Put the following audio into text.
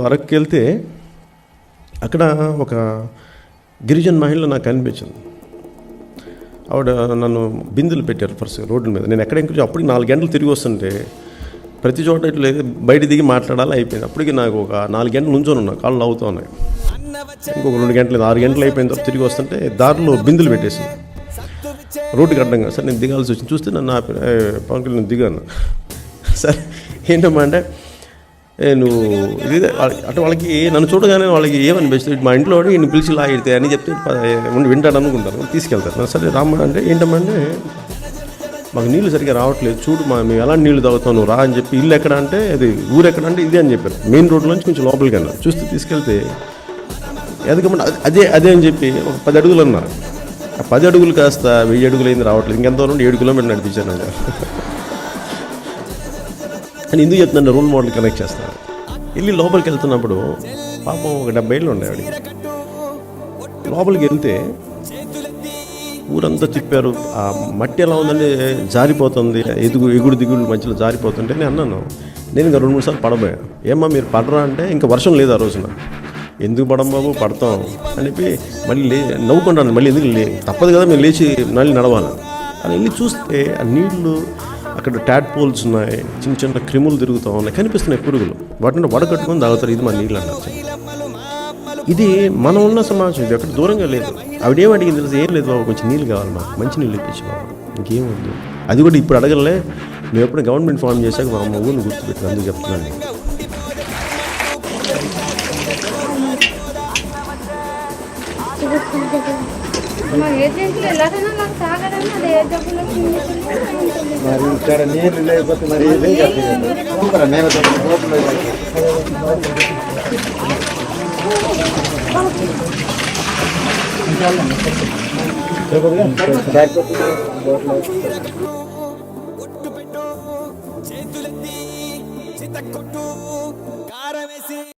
అరకుకి వెళ్తే అక్కడ ఒక గిరిజన మహిళ నాకు కనిపించింది. ఆవిడ నన్ను బిందులు పెట్టారు ఫస్ట్ రోడ్ల మీద. నేను ఎక్కడ ఇంకొంచెం అప్పటికి 4 గంటలు తిరిగి వస్తుంటే ప్రతి చోట ఇట్లా బయట దిగి మాట్లాడాలి అయిపోయింది. అప్పటికి నాకు ఒక 4 గంటలు నుంచొని ఉన్నా, కాళ్ళు అవుతూ ఉన్నాయి. ఇంకొక 2 గంటలు 6 గంటలు అయిపోయిన తర్వాత తిరిగి వస్తుంటే దారిలో బిందులు పెట్టేసింది రోడ్డుకి అడ్డంగా. సరే నేను దిగాల్సి వచ్చింది. చూస్తే నన్ను పవన్ కళ్యాణ్ దిగాను. సరే ఏంటమ్మా అంటే నువ్వు ఇది అంటే వాళ్ళకి నన్ను చూడగానే వాళ్ళకి ఏమనిపిస్తుంది, మా ఇంట్లో ఈయన పిలిచి లాగితే అని చెప్తే వింటాడు అనుకుంటాను, తీసుకెళ్తారు. సరే రామ్మ అంటే ఏంటమ్మా అంటే మాకు నీళ్ళు సరిగ్గా రావట్లేదు, చూడు మేము ఎలాంటి నీళ్ళు తాగుతావు, నువ్వు రా అని చెప్పి. ఇల్లు ఎక్కడ అంటే అది ఊరు ఎక్కడ అంటే ఇది అని చెప్పారు. మెయిన్ రోడ్లోంచి కొంచెం లోపలికి అన్నారు. చూస్తే తీసుకెళ్తే ఎదగమంటే అదే అని చెప్పి ఒక 10 అడుగులు అన్నారు. ఆ 10 అడుగులు కాస్త 1000 అడుగులు అయింది రావట్లేదు. ఇంకెంత నుండి 7 కిలోమీటర్లు నడిపించాను అని ఎందుకు చెప్తున్నాను, రోల్ మోడల్ కనెక్ట్ చేస్తాను. వెళ్ళి లోపలికి వెళ్తున్నప్పుడు పాపం ఒక 70 ఏళ్ళు ఉండే ఆవిడ. లోపలికి వెళ్తే ఊరంతా తిప్పారు. ఆ మట్టి ఎలా ఉందంటే జారిపోతుంది, ఎగుడు దిగుడు మధ్యలో జారిపోతుంటే నేను అన్నాను, నేను ఇంకా 2-3 సార్లు పడబోయాను. ఏమ్మా మీరు పడరా అంటే ఇంకా వర్షం లేదు ఆ రోజున. ఎందుకు పడం బాబు, పడతాం అని చెప్పి మళ్ళీ నవ్వుకుంటాను. మళ్ళీ ఎందుకు తప్పదు కదా, మేము లేచి మళ్ళీ నడవాలి అని వెళ్ళి చూస్తే ఆ నీళ్లు అక్కడ ట్యాడ్ పోల్స్ ఉన్నాయి, చిన్న చిన్న క్రిములు తిరుగుతూ ఉన్నాయి, కనిపిస్తున్నాయి పురుగులు. వాటిని వడకట్టుకొని తాగుతారు. ఇది మా నీళ్ళు అన్నారు. ఇది మనం ఉన్న సమాజం, ఇది అక్కడ దూరంగా లేదు. ఆవిడేం అడిగింది తెలుసు, ఏం లేదు బాబు, కొంచెం నీళ్ళు కావాలి మాకు, మంచి నీళ్ళు ఇప్పించి బాబు, ఇంకేం వద్దు. అది కూడా ఇప్పుడు అడగలే, మేము ఎప్పుడు గవర్నమెంట్ ఫామ్ చేశాక మా అమ్మ ఊరిని గుర్తుపెట్టిన, అందుకు చెప్తున్నాను. మరి ఇక్కడ నీళ్ళు లేకపోతే మరి నేను